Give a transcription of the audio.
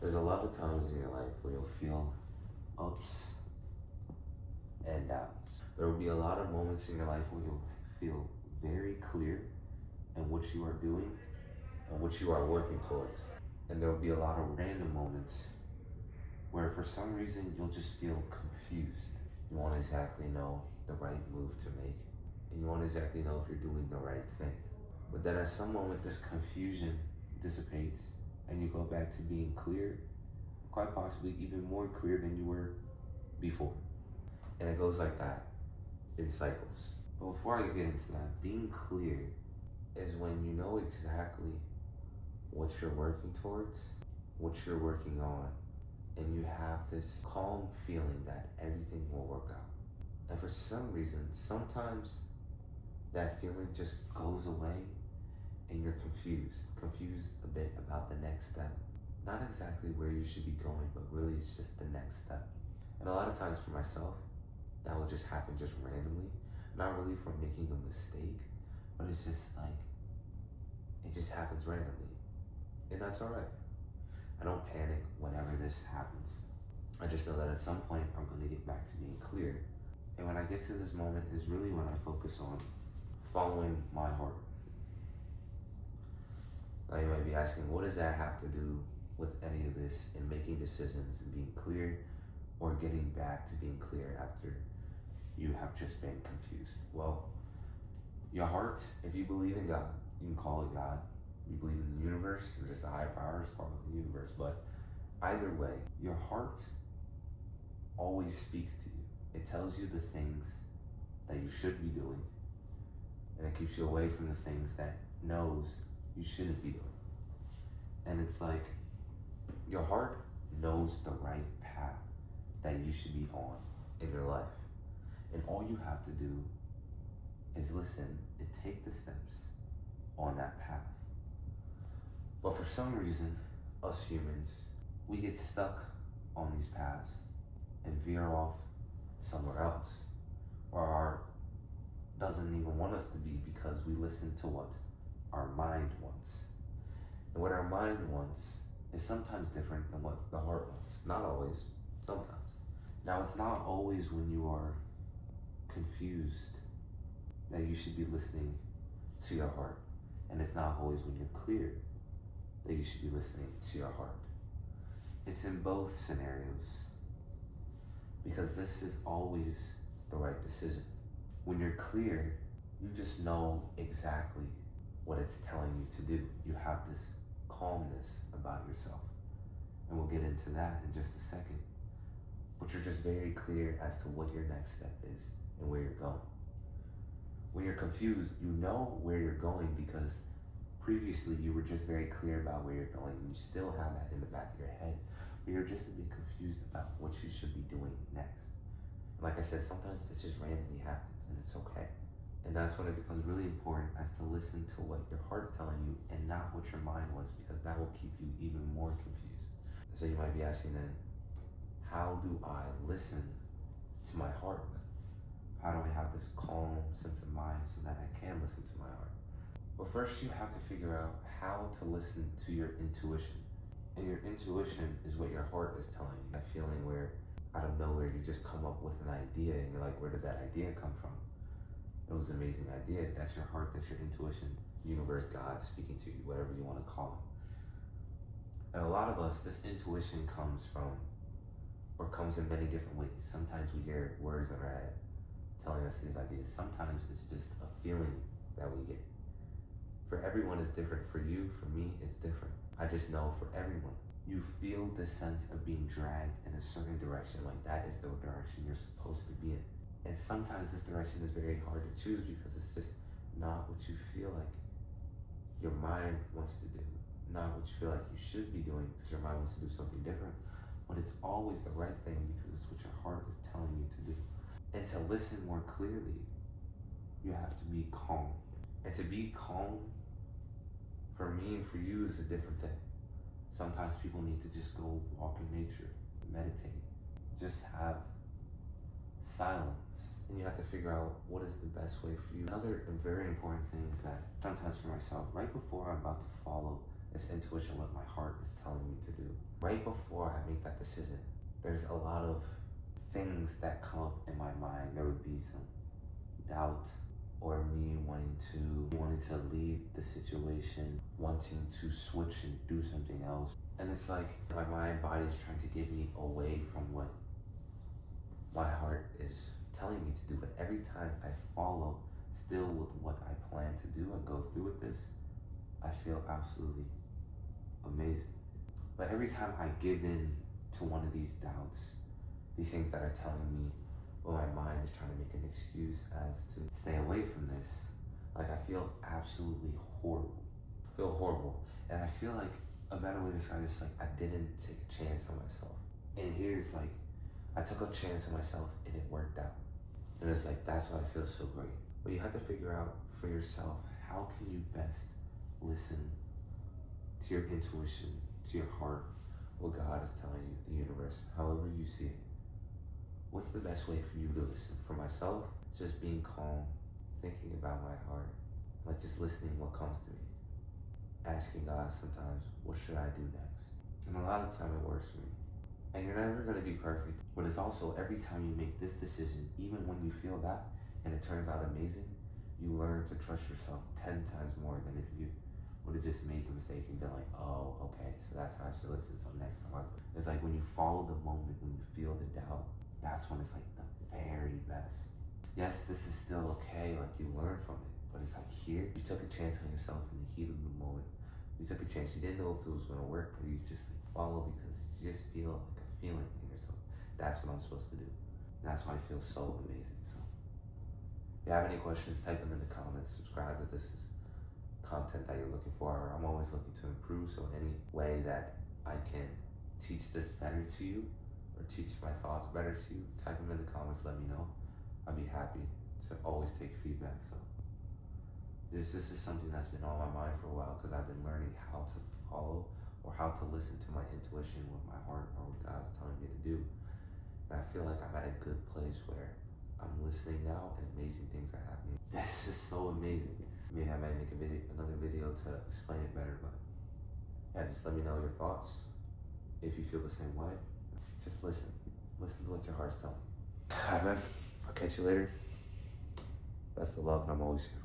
There's a lot of times in your life where you'll feel ups and downs. There will be a lot of moments in your life where you'll feel very clear in what you are doing and what you are working towards. And there will be a lot of random moments where for some reason you'll just feel confused. You won't exactly know the right move to make, and you won't exactly know if you're doing the right thing. But then at some moment, this confusion dissipates and you go back to being clear, quite possibly even more clear than you were before. And it goes like that in cycles. But before I get into that, being clear is when you know exactly what you're working towards, what you're working on, and you have this calm feeling that everything will work out. And for some reason, sometimes that feeling just goes away and you're confused a bit about the next step. Not exactly where you should be going, but really it's just the next step. And a lot of times for myself, that will just happen just randomly. Not really from making a mistake, but it's just like, it just happens randomly. And that's all right. I don't panic whenever this happens. I just know that at some point I'm going to get back to being clear. And when I get to this moment is really when I focus on following my heart. Now you might be asking, what does that have to do with any of this in making decisions and being clear or getting back to being clear after you have just been confused? Well, your heart, if you believe in God, you can call it God. You believe in the universe or just a higher power, it's called the universe. But either way, your heart always speaks to you. It tells you the things that you should be doing, and it keeps you away from the things that knows you shouldn't be doing. And it's like your heart knows the right path that you should be on in your life. And all you have to do is listen and take the steps on that path. But for some reason, us humans, we get stuck on these paths and veer off somewhere else, where our heart doesn't even want us to be, because we listen to what our mind wants. And what our mind wants is sometimes different than what the heart wants. Not always, sometimes. Now, it's not always when you are confused that you should be listening to your heart. And it's not always when you're clear that you should be listening to your heart. It's in both scenarios, because this is always the right decision. When you're clear, you just know exactly what it's telling you to do. You have this calmness about yourself. And we'll get into that in just a second. But you're just very clear as to what your next step is and where you're going. When you're confused, you know where you're going because previously you were just very clear about where you're going, and you still have that in the back of your head, but you're just a bit confused about what you should be doing next. And like I said, sometimes it just randomly happens, and it's okay. And that's when it becomes really important as to listen to what your heart's telling you and not what your mind wants, because that will keep you even more confused. So you might be asking then, how do I listen to my heart then? How do I have this calm sense of mind so that I can listen to my heart? Well, first you have to figure out how to listen to your intuition. And your intuition is what your heart is telling you. That feeling where out of nowhere you just come up with an idea and you're like, where did that idea come from? It was an amazing idea. That's your heart, that's your intuition, universe, God speaking to you, whatever you want to call it. And a lot of us, this intuition comes in many different ways. Sometimes we hear words in our head telling us these ideas. Sometimes it's just a feeling that we get. For everyone it's different. For you, for me, it's different. I just know for everyone, you feel this sense of being dragged in a certain direction, like that is the direction you're supposed to be in. And sometimes this direction is very hard to choose because it's just not what you feel like your mind wants to do, not what you feel like you should be doing because your mind wants to do something different. But it's always the right thing because it's what your heart is telling you to do. And to listen more clearly, you have to be calm. And to be calm, for me and for you, is a different thing. Sometimes people need to just go walk in nature, meditate, just have silence. And you have to figure out what is the best way for you. Another very important thing is that sometimes for myself, right before I'm about to follow It's intuition, what my heart is telling me to do. Right before I make that decision, there's a lot of things that come up in my mind. There would be some doubt, or me wanting to leave the situation, wanting to switch and do something else. And it's like my mind, body is trying to get me away from what my heart is telling me to do. But every time I follow still with what I plan to do and go through with this, I feel absolutely amazing. But every time I give in to one of these doubts, these things that are telling me, well, my mind is trying to make an excuse as to stay away from this, like I feel absolutely horrible. I feel horrible. And I feel like a better way to describe this, like I didn't take a chance on myself. And here's like, I took a chance on myself and it worked out. And it's like, that's why I feel so great. But you have to figure out for yourself, how can you best listen to your intuition, to your heart, what God is telling you, the universe, however you see it. What's the best way for you to listen? For myself, just being calm, thinking about my heart, like just listening what comes to me. Asking God sometimes, what should I do next? And a lot of the time it works for me. And you're never gonna be perfect, but it's also every time you make this decision, even when you feel that, and it turns out amazing, you learn to trust yourself 10 times more than if you would have just made the mistake and been like, oh, okay, so that's how I should listen, so next time it's like when you follow the moment, when you feel the doubt, that's when it's like the very best. Yes, this is still okay, like you learn from it, but it's like here, you took a chance on yourself in the heat of the moment. You took a chance, you didn't know if it was gonna work, but you just like follow because you just feel like a feeling in yourself. That's what I'm supposed to do. And that's why I feel so amazing. So if you have any questions, type them in the comments, subscribe if this is content that you're looking for. I'm always looking to improve, so any way that I can teach this better to you or teach my thoughts better to you, type them in the comments, let me know. I'd be happy to always take feedback. So this is something that's been on my mind for a while because I've been learning how to follow or how to listen to my intuition, with my heart, or what God's telling me to do. And I feel like I'm at a good place where I'm listening now and amazing things are happening. This is so amazing. Maybe I might make another video to explain it better, but yeah, just let me know your thoughts. If you feel the same way, just listen. Listen to what your heart's telling you. All right, man. I'll catch you later. Best of luck, and I'm always here.